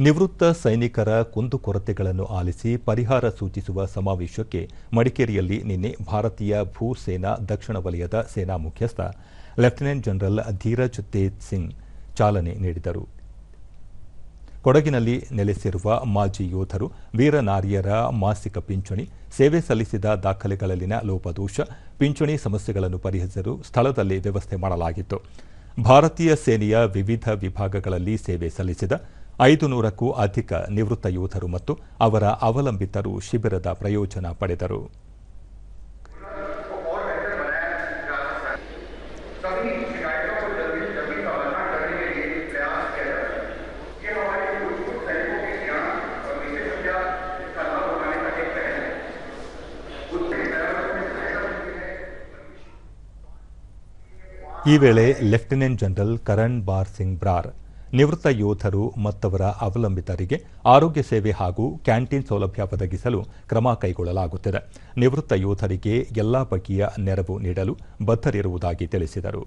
ನಿವೃತ್ತ ಸೈನಿಕರ ಕುಂದುಕೊರತೆಗಳನ್ನು ಆಲಿಸಿ ಪರಿಹಾರ ಸೂಚಿಸುವ ಸಮಾವೇಶಕ್ಕೆ ಮಡಿಕೇರಿಯಲ್ಲಿ ನಿನ್ನೆ ಭಾರತೀಯ ಭೂ ಸೇನಾ ದಕ್ಷಿಣ ವಲಯದ ಸೇನಾ ಮುಖ್ಯಸ್ಥ ಲೆಫ್ಟಿನೆಂಟ್ ಜನರಲ್ ಧೀರಜ್ ತೇಜ್ ಸಿಂಗ್ ಚಾಲನೆ ನೀಡಿದರು. ಕೊಡಗಿನಲ್ಲಿ ನೆಲೆಸಿರುವ ಮಾಜಿ ಯೋಧರು, ವೀರ ನಾರಿಯರ ಮಾಸಿಕ ಪಿಂಚಣಿ, ಸೇವೆ ಸಲ್ಲಿಸಿದ ದಾಖಲೆಗಳಲ್ಲಿನ ಲೋಪದೋಷ, ಪಿಂಚಣಿ ಸಮಸ್ಯೆಗಳನ್ನು ಪರಿಹರಿಸಲು ಸ್ಥಳದಲ್ಲೇ ವ್ಯವಸ್ಥೆ ಮಾಡಲಾಗಿತ್ತು. ಭಾರತೀಯ ಸೇನೆಯ ವಿವಿಧ ವಿಭಾಗಗಳಲ್ಲಿ ಸೇವೆ ಸಲ್ಲಿಸಿದ 500ಕ್ಕೂ ಅಧಿಕ ನಿವೃತ್ತ ಯೋಧರು ಮತ್ತು ಅವರ ಅವಲಂಬಿತರು ಶಿಬಿರದ ಪ್ರಯೋಜನ ಪಡೆದರು. ಈ ವೇಳೆ lieutenant general Karan bar Singh Brar ನಿವೃತ್ತ ಯೋಧರು ಮತ್ತವರ ಅವಲಂಬಿತರಿಗೆ ಆರೋಗ್ಯ ಸೇವೆ ಹಾಗೂ ಕ್ಯಾಂಟೀನ್ ಸೌಲಭ್ಯ ಒದಗಿಸಲು ಕ್ರಮ ಕೈಗೊಳ್ಳಲಾಗುತ್ತಿದೆ. ನಿವೃತ್ತ ಯೋಧರಿಗೆ ಎಲ್ಲಾ ಬಗೆಯ ನೆರವು ನೀಡಲು ಬದ್ಧರಿರುವುದಾಗಿ ತಿಳಿಸಿದರು.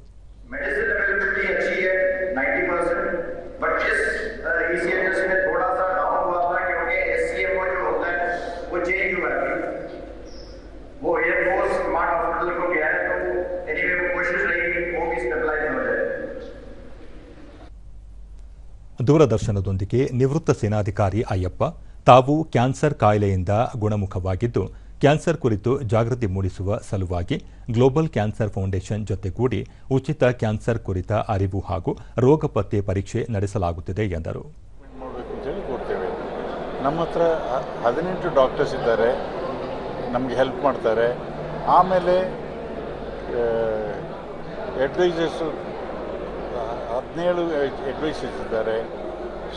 ದೂರದರ್ಶನದೊಂದಿಗೆ ನಿವೃತ್ತ ಸೇನಾಧಿಕಾರಿ ಅಯ್ಯಪ್ಪ ತಾವು ಕ್ಯಾನ್ಸರ್ ಕಾಯಿಲೆಯಿಂದ ಗುಣಮುಖವಾಗಿದ್ದು, ಕ್ಯಾನ್ಸರ್ ಕುರಿತು ಜಾಗೃತಿ ಮೂಡಿಸುವ ಸಲುವಾಗಿ ಗ್ಲೋಬಲ್ ಕ್ಯಾನ್ಸರ್ ಫೌಂಡೇಶನ್ ಜೊತೆಗೂಡಿ ಉಚಿತ ಕ್ಯಾನ್ಸರ್ ಕುರಿತ ಅರಿವು ಹಾಗೂ ರೋಗ ಪತ್ತೆ ಪರೀಕ್ಷೆ ನಡೆಸಲಾಗುತ್ತಿದೆ ಎಂದರು. ನಮ್ಮ ಹತ್ರ 18 ಡಾಕ್ಟರ್ಸ್ ಇದ್ದಾರೆ, ನಮಗೆ ಹೆಲ್ಪ್ ಮಾಡ್ತಾರೆ. ಆಮೇಲೆ ಅಡ್ವೈಸರ್ಸ್ 17 ಅಡ್ವೈಸರ್ಸ್ ಇದ್ದಾರೆ.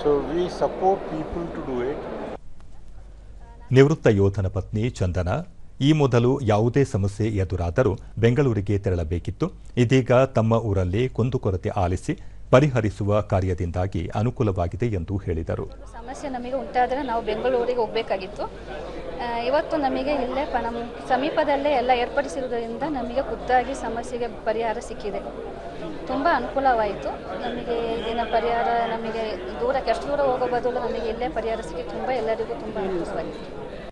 So we support people to do it. ನಿವೃತ್ತ ಯೋಧನ ಪತ್ನಿ ಚಂದನ ಈ ಮೊದಲು ಯಾವುದೇ ಸಮಸ್ಯೆ ಎದುರಾದರೂ ಬೆಂಗಳೂರಿಗೆ ತೆರಳಬೇಕಿತ್ತು. ಇದೀಗ ತಮ್ಮ ಊರಲ್ಲೇ ಕುಂದುಕೊರತೆ ಆಲಿಸಿ ಪರಿಹರಿಸುವ ಕಾರ್ಯದಿಂದಾಗಿ ಅನುಕೂಲವಾಗಿದೆ ಎಂದು ಹೇಳಿದರು. ಸಮಸ್ಯೆ ನಮಗೆ ಉಂಟಾದರೆ ನಾವು ಬೆಂಗಳೂರಿಗೆ ಹೋಗಬೇಕಾಗಿತ್ತು. ಇವತ್ತು ನಮಗೆ ಇಲ್ಲೇ ನಮ್ಮ ಸಮೀಪದಲ್ಲೇ ಎಲ್ಲ ಏರ್ಪಡಿಸಿರುವುದರಿಂದ ನಮಗೆ ಖುದ್ದಾಗಿ ಸಮಸ್ಯೆಗೆ ಪರಿಹಾರ ಸಿಕ್ಕಿದೆ. ತುಂಬ ಅನುಕೂಲವಾಯಿತು. ನಮಗೆ ದಿನ ಪರಿಹಾರ, ನಮಗೆ ದೂರಕ್ಕೆ ಎಷ್ಟು ದೂರ ಹೋಗೋ ಬದಲು ನಮಗೆ ಇಲ್ಲೇ ಪರಿಹಾರ ಸಿಕ್ಕಿ ಎಲ್ಲರಿಗೂ ತುಂಬ ಅನುಕೂಲವಾಗಿದೆ.